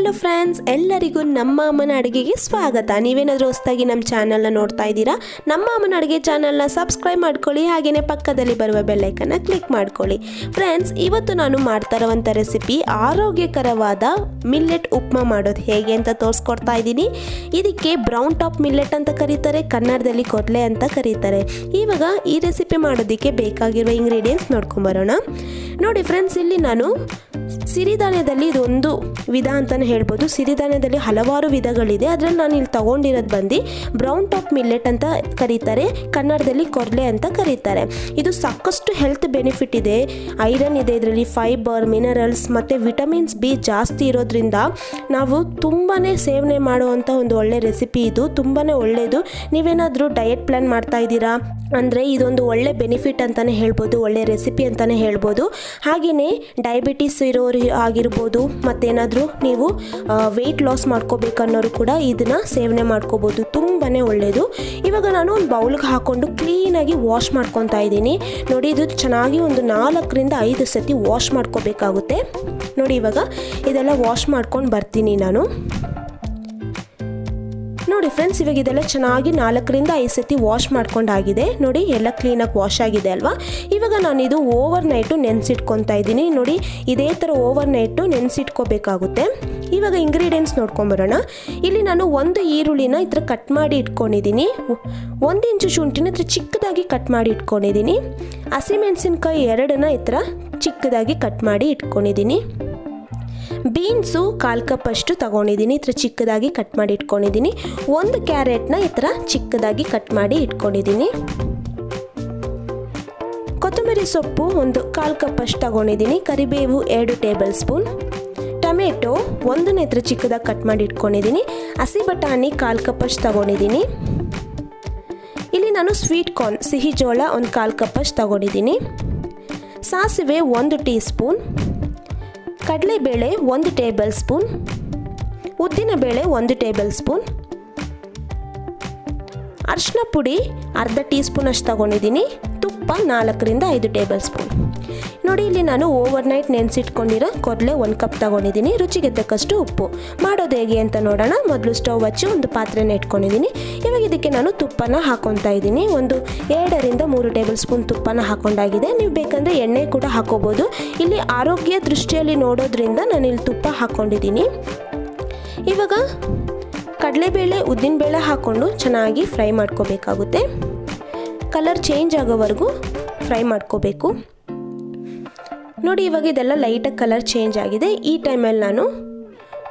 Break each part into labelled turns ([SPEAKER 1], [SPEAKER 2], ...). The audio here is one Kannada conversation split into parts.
[SPEAKER 1] ಹಲೋ ಫ್ರೆಂಡ್ಸ್, ಎಲ್ಲರಿಗೂ ನಮ್ಮ ಅಮ್ಮನ ಅಡುಗೆಗೆ ಸ್ವಾಗತ. ನೀವೇನಾದರೂ ಹೊಸದಾಗಿ ನಮ್ಮ ಚಾನಲ್ನ ನೋಡ್ತಾ ಇದ್ದೀರಾ, ನಮ್ಮ ಅಮ್ಮನ ಅಡುಗೆ ಚಾನಲ್ನ ಸಬ್ಸ್ಕ್ರೈಬ್ ಮಾಡ್ಕೊಳ್ಳಿ. ಹಾಗೆಯೇ ಪಕ್ಕದಲ್ಲಿ ಬರುವ ಬೆಲ್ಲೈಕನ್ನ ಕ್ಲಿಕ್ ಮಾಡ್ಕೊಳ್ಳಿ. ಫ್ರೆಂಡ್ಸ್, ಇವತ್ತು ನಾನು ಮಾಡ್ತಾ ಇರುವಂಥ ರೆಸಿಪಿ ಆರೋಗ್ಯಕರವಾದ ಮಿಲ್ಲೆಟ್ ಉಪ್ಮಾ ಮಾಡೋದು ಹೇಗೆ ಅಂತ ತೋರಿಸ್ಕೊಡ್ತಾ ಇದ್ದೀನಿ. ಇದಕ್ಕೆ ಬ್ರೌನ್ ಟಾಪ್ ಮಿಲ್ಲೆಟ್ ಅಂತ ಕರೀತಾರೆ, ಕನ್ನಡದಲ್ಲಿ ಕೊರಲೆ ಅಂತ ಕರೀತಾರೆ. ಇವಾಗ ಈ ರೆಸಿಪಿ ಮಾಡೋದಕ್ಕೆ ಬೇಕಾಗಿರುವ ಇಂಗ್ರೀಡಿಯೆಂಟ್ಸ್ ನೋಡ್ಕೊಂಬರೋಣ. ನೋಡಿ ಫ್ರೆಂಡ್ಸ್, ಇಲ್ಲಿ ನಾನು ಸಿರಿಧಾನ್ಯದಲ್ಲಿ ಇದೊಂದು ವಿಧ ಅಂತಲೇ ಹೇಳ್ಬೋದು. ಸಿರಿಧಾನ್ಯದಲ್ಲಿ ಹಲವಾರು ವಿಧಗಳಿದೆ. ಅದರಲ್ಲಿ ನಾನು ಇಲ್ಲಿ ತೊಗೊಂಡಿರೋದು ಬಂದು ಬ್ರೌನ್ ಟಾಪ್ ಮಿಲ್ಲೆಟ್ ಅಂತ ಕರೀತಾರೆ, ಕನ್ನಡದಲ್ಲಿ ಕೊರಲೆ ಅಂತ ಕರೀತಾರೆ. ಇದು ಸಾಕಷ್ಟು ಹೆಲ್ತ್ ಬೆನಿಫಿಟ್ ಇದೆ. ಐರನ್ ಇದೆ ಇದರಲ್ಲಿ, ಫೈಬರ್, ಮಿನರಲ್ಸ್ ಮತ್ತು ವಿಟಮಿನ್ಸ್ ಬಿ ಜಾಸ್ತಿ ಇರೋದ್ರಿಂದ ನಾವು ತುಂಬಾ ಸೇವನೆ ಮಾಡುವಂಥ ಒಂದು ಒಳ್ಳೆ ರೆಸಿಪಿ. ಇದು ತುಂಬಾ ಒಳ್ಳೆಯದು. ನೀವೇನಾದರೂ ಡಯಟ್ ಪ್ಲ್ಯಾನ್ ಮಾಡ್ತಾ ಇದ್ದೀರಾ ಅಂದರೆ ಇದೊಂದು ಒಳ್ಳೆ ಬೆನಿಫಿಟ್ ಅಂತಲೇ ಹೇಳ್ಬೋದು, ಒಳ್ಳೆ ರೆಸಿಪಿ ಅಂತಲೇ ಹೇಳ್ಬೋದು. ಹಾಗೆಯೇ ಡಯಾಬಿಟಿಸ್ ಇರೋರು ಆಗಿರ್ಬೋದು, ಮತ್ತೇನಾದರೂ ನೀವು ವೆಯ್ಟ್ ಲಾಸ್ ಮಾಡ್ಕೋಬೇಕನ್ನೋರು ಕೂಡ ಇದನ್ನು ಸೇವನೆ ಮಾಡ್ಕೋಬೋದು. ತುಂಬಾ ಒಳ್ಳೆಯದು. ಇವಾಗ ನಾನು ಒಂದು ಬೌಲ್ಗೆ ಹಾಕ್ಕೊಂಡು ಕ್ಲೀನಾಗಿ ವಾಶ್ ಮಾಡ್ಕೊತಾ ಇದ್ದೀನಿ. ನೋಡಿ, ಇದು ಚೆನ್ನಾಗಿ ಒಂದು 4 ರಿಂದ 5 ಸತಿ ವಾಶ್ ಮಾಡ್ಕೋಬೇಕಾಗುತ್ತೆ. ನೋಡಿ, ಇವಾಗ ಇದೆಲ್ಲ ವಾಶ್ ಮಾಡ್ಕೊಂಡು ಬರ್ತೀನಿ ನಾನು. ನೋಡಿ ಫ್ರೆಂಡ್ಸ್, ಇವಾಗ ಇದೆಲ್ಲ ಚೆನ್ನಾಗಿ 4 ರಿಂದ 5 ಸತಿ ವಾಶ್ ಮಾಡ್ಕೊಂಡಾಗಿದೆ. ನೋಡಿ, ಎಲ್ಲ ಕ್ಲೀನಾಗಿ ವಾಶ್ ಆಗಿದೆ ಅಲ್ವಾ. ಇವಾಗ ನಾನು ಇದು ಓವರ್ ನೈಟು ನೆನೆಸಿಟ್ಕೊತಾ ಇದ್ದೀನಿ. ನೋಡಿ, ಇದೇ ಥರ ಓವರ್ ನೈಟು ನೆನೆಸಿಟ್ಕೋಬೇಕಾಗುತ್ತೆ. ಇವಾಗ ಇಂಗ್ರೀಡಿಯೆಂಟ್ಸ್ ನೋಡ್ಕೊಂಬರೋಣ. ಇಲ್ಲಿ ನಾನು 1 ಈರುಳ್ಳಿನ ಈ ಥರ ಕಟ್ ಮಾಡಿ ಇಟ್ಕೊಂಡಿದ್ದೀನಿ. 1 ಇಂಚು ಶುಂಠಿನ ಈ ಥರ ಚಿಕ್ಕದಾಗಿ ಕಟ್ ಮಾಡಿ ಇಟ್ಕೊಂಡಿದ್ದೀನಿ. ಹಸಿಮೆಣಸಿನ್ಕಾಯಿ 2ನ ಈ ಥರ ಚಿಕ್ಕದಾಗಿ ಕಟ್ ಮಾಡಿ ಇಟ್ಕೊಂಡಿದ್ದೀನಿ. ಬೀನ್ಸು 1/4 ಕಪ್ ಅಷ್ಟು ತಗೊಂಡಿದ್ದೀನಿ, ಈ ಥರ ಚಿಕ್ಕದಾಗಿ ಕಟ್ ಮಾಡಿ ಇಟ್ಕೊಂಡಿದ್ದೀನಿ. 1 ಕ್ಯಾರೆಟ್ನ ಈ ಥರ ಚಿಕ್ಕದಾಗಿ ಕಟ್ ಮಾಡಿ ಇಟ್ಕೊಂಡಿದ್ದೀನಿ. ಕೊತ್ತಂಬರಿ ಸೊಪ್ಪು 1/4 ಕಪ್ ಅಷ್ಟು ತಗೊಂಡಿದ್ದೀನಿ. ಕರಿಬೇವು 2 ಟೇಬಲ್ ಸ್ಪೂನ್. ಟೊಮೆಟೊ 1ನ ಈ ಥರ ಚಿಕ್ಕದಾಗಿ ಕಟ್ ಮಾಡಿ ಇಟ್ಕೊಂಡಿದ್ದೀನಿ. ಹಸಿ ಬಟಾಣಿ 1/4 ಕಪ್ ಅಷ್ಟು ತಗೊಂಡಿದ್ದೀನಿ. ಇಲ್ಲಿ ನಾನು ಸ್ವೀಟ್ ಕಾರ್ನ್ ಸಿಹಿ ಜೋಳ 1/4 ಕಪ್ ಅಷ್ಟು ತಗೊಂಡಿದ್ದೀನಿ. ಸಾಸಿವೆ 1 ಟೀ ಸ್ಪೂನ್. ಕಡಲೆಬೇಳೆ 1 ಟೇಬಲ್ ಸ್ಪೂನ್. ಉದ್ದಿನಬೇಳೆ 1 ಟೇಬಲ್ ಸ್ಪೂನ್. ಅರಿಶಿನ ಪುಡಿ ಅರ್ಧ ಟೀ ಸ್ಪೂನ್ ಅಷ್ಟು ತಗೊಂಡಿದ್ದೀನಿ. ತುಪ್ಪ 4 ರಿಂದ 5 ಟೇಬಲ್ ಸ್ಪೂನ್. ನೋಡಿ, ಇಲ್ಲಿ ನಾನು ಓವರ್ ನೈಟ್ ನೆನೆಸಿಟ್ಕೊಂಡಿರೋ ಕೊರಲೆ 1 ಕಪ್ ತಗೊಂಡಿದ್ದೀನಿ. ರುಚಿಗೆ ತಕ್ಕಷ್ಟು ಉಪ್ಪು. ಮಾಡೋದು ಹೇಗೆ ಅಂತ ನೋಡೋಣ. ಮೊದಲು ಸ್ಟವ್ ಹಚ್ಚಿ ಒಂದು ಪಾತ್ರೆನ ಇಟ್ಕೊಂಡಿದ್ದೀನಿ. ಇವಾಗ ಇದಕ್ಕೆ ನಾನು ತುಪ್ಪನ ಹಾಕೊತಾ ಇದ್ದೀನಿ. 2 ರಿಂದ 3 ಟೇಬಲ್ ಸ್ಪೂನ್ ತುಪ್ಪನ ಹಾಕೊಂಡಾಗಿದೆ. ನೀವು ಬೇಕಂದರೆ ಎಣ್ಣೆ ಕೂಡ ಹಾಕೋಬೋದು. ಇಲ್ಲಿ ಆರೋಗ್ಯ ದೃಷ್ಟಿಯಲ್ಲಿ ನೋಡೋದ್ರಿಂದ ನಾನು ಇಲ್ಲಿ ತುಪ್ಪ ಹಾಕ್ಕೊಂಡಿದ್ದೀನಿ. ಇವಾಗ ಕಡಲೆಬೇಳೆ ಉದ್ದಿನಬೇಳೆ ಹಾಕ್ಕೊಂಡು ಚೆನ್ನಾಗಿ ಫ್ರೈ ಮಾಡ್ಕೋಬೇಕಾಗುತ್ತೆ. ಕಲರ್ ಚೇಂಜ್ ಆಗೋವರೆಗೂ ಫ್ರೈ ಮಾಡ್ಕೋಬೇಕು. ನೋಡಿ, ಇವಾಗ ಇದೆಲ್ಲ ಲೈಟಾಗಿ ಕಲರ್ ಚೇಂಜ್ ಆಗಿದೆ. ಈ ಟೈಮಲ್ಲಿ ನಾನು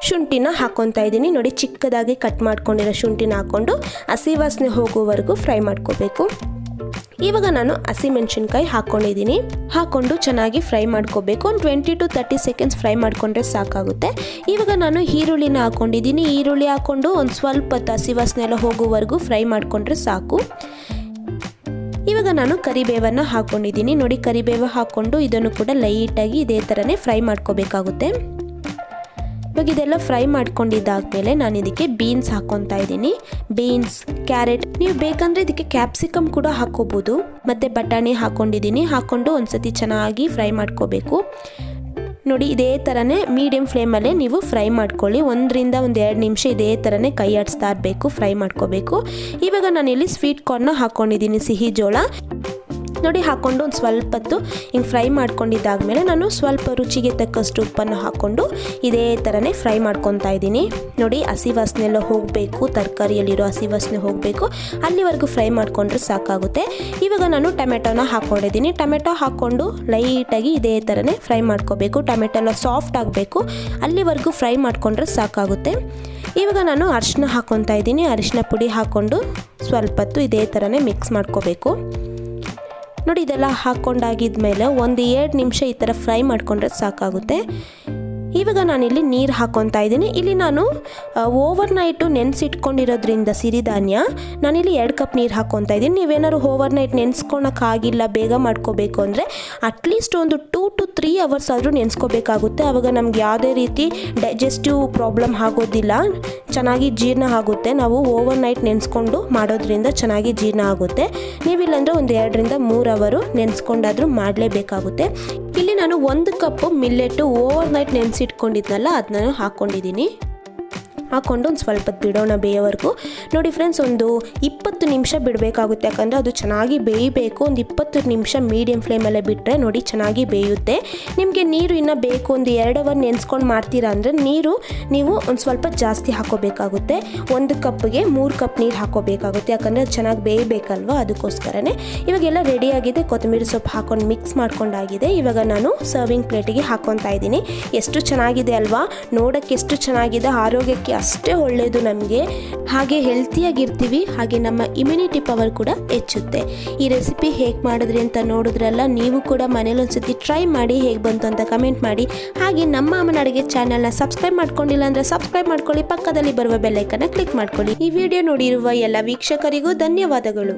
[SPEAKER 1] ಶುಂಠಿನ ಹಾಕ್ಕೊತಾ ಇದ್ದೀನಿ. ನೋಡಿ, ಚಿಕ್ಕದಾಗಿ ಕಟ್ ಮಾಡ್ಕೊಂಡಿರೋ ಶುಂಠಿನ ಹಾಕ್ಕೊಂಡು ಹಸಿ ವಾಸನೆ ಹೋಗೋವರೆಗೂ ಫ್ರೈ ಮಾಡ್ಕೋಬೇಕು. ಇವಾಗ ನಾನು ಹಸಿಮೆಣಸಿನ್ಕಾಯಿ ಹಾಕ್ಕೊಂಡಿದ್ದೀನಿ. ಹಾಕ್ಕೊಂಡು ಚೆನ್ನಾಗಿ ಫ್ರೈ ಮಾಡ್ಕೋಬೇಕು. ಒಂದು 20 to 30 ಸೆಕೆಂಡ್ಸ್ ಫ್ರೈ ಮಾಡಿಕೊಂಡ್ರೆ ಸಾಕಾಗುತ್ತೆ. ಇವಾಗ ನಾನು ಈರುಳ್ಳಿನ ಹಾಕ್ಕೊಂಡಿದ್ದೀನಿ. ಈರುಳ್ಳಿ ಹಾಕ್ಕೊಂಡು ಒಂದು ಸ್ವಲ್ಪ ಹೊತ್ತು ಹಸಿ ವಾಸನೆ ಎಲ್ಲ ಹೋಗೋವರೆಗೂ ಫ್ರೈ ಮಾಡಿಕೊಂಡ್ರೆ ಸಾಕು. ಇವಾಗ ನಾನು ಕರಿಬೇವನ್ನು ಹಾಕ್ಕೊಂಡಿದ್ದೀನಿ. ನೋಡಿ, ಕರಿಬೇವು ಹಾಕ್ಕೊಂಡು ಇದನ್ನು ಕೂಡ ಲೈಟಾಗಿ ಇದೇ ಥರನೇ ಫ್ರೈ ಮಾಡ್ಕೋಬೇಕಾಗುತ್ತೆ. ಇವಾಗ ಇದೆಲ್ಲ ಫ್ರೈ ಮಾಡ್ಕೊಂಡಿದ್ದಾದಮೇಲೆ ನಾನು ಇದಕ್ಕೆ ಬೀನ್ಸ್ ಹಾಕ್ಕೊತಾ ಇದ್ದೀನಿ. ಬೀನ್ಸ್, ಕ್ಯಾರೆಟ್, ನೀವು ಬೇಕಂದರೆ ಇದಕ್ಕೆ ಕ್ಯಾಪ್ಸಿಕಮ್ ಕೂಡ ಹಾಕ್ಕೋಬೋದು. ಮತ್ತು ಬಟಾಣಿ ಹಾಕ್ಕೊಂಡಿದ್ದೀನಿ. ಹಾಕ್ಕೊಂಡು ಒಂದು ಸತಿ ಚೆನ್ನಾಗಿ ಫ್ರೈ ಮಾಡ್ಕೋಬೇಕು. ನೋಡಿ, ಇದೇ ಥರನೇ ಮೀಡಿಯಮ್ ಫ್ಲೇಮಲ್ಲೇ ನೀವು ಫ್ರೈ ಮಾಡ್ಕೊಳ್ಳಿ. 1 ರಿಂದ 2 ನಿಮಿಷ ಇದೇ ಥರನೇ ಕೈ ಆಡಿಸ್ತಾ ಇರಬೇಕು, ಫ್ರೈ ಮಾಡ್ಕೋಬೇಕು. ಇವಾಗ ನಾನಿಲ್ಲಿ ಸ್ವೀಟ್ ಕಾರ್ನ್ನ ಹಾಕ್ಕೊಂಡಿದ್ದೀನಿ, ಸಿಹಿ ಜೋಳ. ನೋಡಿ, ಹಾಕ್ಕೊಂಡು ಒಂದು ಸ್ವಲ್ಪ ಹೊತ್ತು ಹಿಂಗೆ ಫ್ರೈ ಮಾಡ್ಕೊಂಡಿದ್ದಾದಮೇಲೆ ನಾನು ಸ್ವಲ್ಪ ರುಚಿಗೆ ತಕ್ಕಷ್ಟು ಉಪ್ಪನ್ನು ಹಾಕ್ಕೊಂಡು ಇದೇ ಥರನೇ ಫ್ರೈ ಮಾಡ್ಕೊತಾ ಇದ್ದೀನಿ. ನೋಡಿ, ಹಸಿ ವಾಸನೆ ಎಲ್ಲ ಹೋಗಬೇಕು, ತರಕಾರಿಯಲ್ಲಿರೋ ಹಸಿ ವಾಸನೆ ಹೋಗಬೇಕು, ಅಲ್ಲಿವರೆಗೂ ಫ್ರೈ ಮಾಡಿಕೊಂಡ್ರೆ ಸಾಕಾಗುತ್ತೆ. ಇವಾಗ ನಾನು ಟೊಮೆಟೊನ ಹಾಕ್ಕೊಂಡಿದ್ದೀನಿ. ಟೊಮೆಟೊ ಹಾಕ್ಕೊಂಡು ಲೈಟಾಗಿ ಇದೇ ಥರನೇ ಫ್ರೈ ಮಾಡ್ಕೋಬೇಕು. ಟೊಮೆಟೊ ಎಲ್ಲ ಸಾಫ್ಟ್ ಆಗಬೇಕು, ಅಲ್ಲಿವರೆಗೂ ಫ್ರೈ ಮಾಡಿಕೊಂಡ್ರೆ ಸಾಕಾಗುತ್ತೆ. ಇವಾಗ ನಾನು ಅರಿಶಿನ ಹಾಕ್ಕೊತಾ ಇದ್ದೀನಿ. ಅರಿಶಿನ ಪುಡಿ ಹಾಕ್ಕೊಂಡು ಸ್ವಲ್ಪ ಹೊತ್ತು ಇದೇ ಥರನೇ ಮಿಕ್ಸ್ ಮಾಡ್ಕೋಬೇಕು. ನೋಡಿ, ಇದೆಲ್ಲ ಹಾಕ್ಕೊಂಡಾಗಿದ್ಮೇಲೆ 1-2 ನಿಮಿಷ ಈ ಥರ ಫ್ರೈ ಮಾಡಿಕೊಂಡ್ರೆ ಸಾಕಾಗುತ್ತೆ. ಇವಾಗ ನಾನಿಲ್ಲಿ ನೀರು ಹಾಕ್ಕೊತಾ ಇದ್ದೀನಿ. ಇಲ್ಲಿ ನಾನು ಓವರ್ ನೈಟು ನೆನೆಸಿಟ್ಕೊಂಡಿರೋದ್ರಿಂದ ಸಿರಿಧಾನ್ಯ ನಾನಿಲ್ಲಿ 2 ಕಪ್ ನೀರು ಹಾಕ್ಕೊತಾ ಇದ್ದೀನಿ. ನೀವೇನಾದ್ರು ಓವರ್ ನೈಟ್ ನೆನೆಸ್ಕೊಳಕ್ಕಾಗಿಲ್ಲ, ಬೇಗ ಮಾಡ್ಕೋಬೇಕು ಅಂದರೆ ಅಟ್ಲೀಸ್ಟ್ ಒಂದು 2 to 3 ಅವರ್ಸ್ ಆದರೂ ನೆನೆಸ್ಕೋಬೇಕಾಗುತ್ತೆ. ಆವಾಗ ನಮ್ಗೆ ಯಾವುದೇ ರೀತಿ ಡೈಜೆಸ್ಟಿವ್ ಪ್ರಾಬ್ಲಮ್ ಆಗೋದಿಲ್ಲ, ಚೆನ್ನಾಗಿ ಜೀರ್ಣ ಆಗುತ್ತೆ. ನಾವು ಓವರ್ ನೈಟ್ ನೆನೆಸ್ಕೊಂಡು ಮಾಡೋದ್ರಿಂದ ಚೆನ್ನಾಗಿ ಜೀರ್ಣ ಆಗುತ್ತೆ. ನೀವಿಲ್ಲಾಂದರೆ ಒಂದು 2 ರಿಂದ 3 ಅವರು ನೆನೆಸ್ಕೊಂಡಾದರೂ ಮಾಡಲೇಬೇಕಾಗುತ್ತೆ. ಇಲ್ಲಿ ನಾನು 1 ಕಪ್ ಮಿಲ್ಲೆಟ್ಟು ಓವರ್ ನೈಟ್ ನೆನೆಸಿ ನೆನೆಸಿಟ್ಕೊಂಡಿದ್ನಲ್ಲ ಅದನ್ನ ಹಾಕ್ಕೊಂಡಿದ್ದೀನಿ. ಹಾಕ್ಕೊಂಡು ಒಂದು ಸ್ವಲ್ಪ ಬಿಡೋಣ ಬೇಯೋವರೆಗೂ. ನೋಡಿ ಫ್ರೆಂಡ್ಸ್, ಒಂದು 20 ನಿಮಿಷ ಬಿಡಬೇಕಾಗುತ್ತೆ, ಯಾಕಂದರೆ ಅದು ಚೆನ್ನಾಗಿ ಬೇಯಬೇಕು. ಒಂದು 20 ನಿಮಿಷ ಮೀಡಿಯಮ್ ಫ್ಲೇಮಲ್ಲೇ ಬಿಟ್ಟರೆ ನೋಡಿ ಚೆನ್ನಾಗಿ ಬೇಯುತ್ತೆ. ನಿಮಗೆ ನೀರು ಇನ್ನೂ ಬೇಕು, ಒಂದು 2 ಅವರ್ ನೆನೆಸ್ಕೊಂಡು ಮಾಡ್ತೀರಾ ಅಂದರೆ ನೀರು ನೀವು ಒಂದು ಸ್ವಲ್ಪ ಜಾಸ್ತಿ ಹಾಕೋಬೇಕಾಗುತ್ತೆ. 1 ಕಪ್ಗೆ 3 ಕಪ್ ನೀರು ಹಾಕೋಬೇಕಾಗುತ್ತೆ, ಯಾಕಂದರೆ ಅದು ಚೆನ್ನಾಗಿ ಬೇಯಬೇಕಲ್ವ, ಅದಕ್ಕೋಸ್ಕರನೇ. ಇವಾಗೆಲ್ಲ ರೆಡಿಯಾಗಿದೆ, ಕೊತ್ತಂಬರಿ ಸೊಪ್ಪು ಹಾಕ್ಕೊಂಡು ಮಿಕ್ಸ್ ಮಾಡ್ಕೊಂಡಾಗಿದೆ. ಇವಾಗ ನಾನು ಸರ್ವಿಂಗ್ ಪ್ಲೇಟಿಗೆ ಹಾಕ್ಕೊತಾ ಇದ್ದೀನಿ. ಎಷ್ಟು ಚೆನ್ನಾಗಿದೆ ಅಲ್ವಾ, ನೋಡೋಕ್ಕೆ ಎಷ್ಟು ಚೆನ್ನಾಗಿದೆ, ಆರೋಗ್ಯಕ್ಕೆ ಅಷ್ಟೇ ಒಳ್ಳೆಯದು ನಮಗೆ. ಹಾಗೆ ಹೆಲ್ತಿಯಾಗಿರ್ತೀವಿ, ಹಾಗೆ ನಮ್ಮ ಇಮ್ಯುನಿಟಿ ಪವರ್ ಕೂಡ ಹೆಚ್ಚುತ್ತೆ. ಈ ರೆಸಿಪಿ ಹೇಗೆ ಮಾಡಿದ್ರಿ ಅಂತ ನೋಡಿದ್ರಲ್ಲ, ನೀವು ಕೂಡ ಮನೇಲಿ ಒಂದ್ಸತಿ ಟ್ರೈ ಮಾಡಿ, ಹೇಗೆ ಬಂತು ಅಂತ ಕಮೆಂಟ್ ಮಾಡಿ. ಹಾಗೆ ನಮ್ಮ ಅಮ್ಮನ ಅಡುಗೆ ಚಾನಲ್ನ ಸಬ್ಸ್ಕ್ರೈಬ್ ಮಾಡ್ಕೊಂಡಿಲ್ಲ ಅಂದರೆ ಸಬ್ಸ್ಕ್ರೈಬ್ ಮಾಡ್ಕೊಳ್ಳಿ, ಪಕ್ಕದಲ್ಲಿ ಬರುವ ಬೆಲ್ ಐಕನ್ನ ಕ್ಲಿಕ್ ಮಾಡ್ಕೊಳ್ಳಿ. ಈ ವಿಡಿಯೋ ನೋಡಿರುವ ಎಲ್ಲ ವೀಕ್ಷಕರಿಗೂ ಧನ್ಯವಾದಗಳು.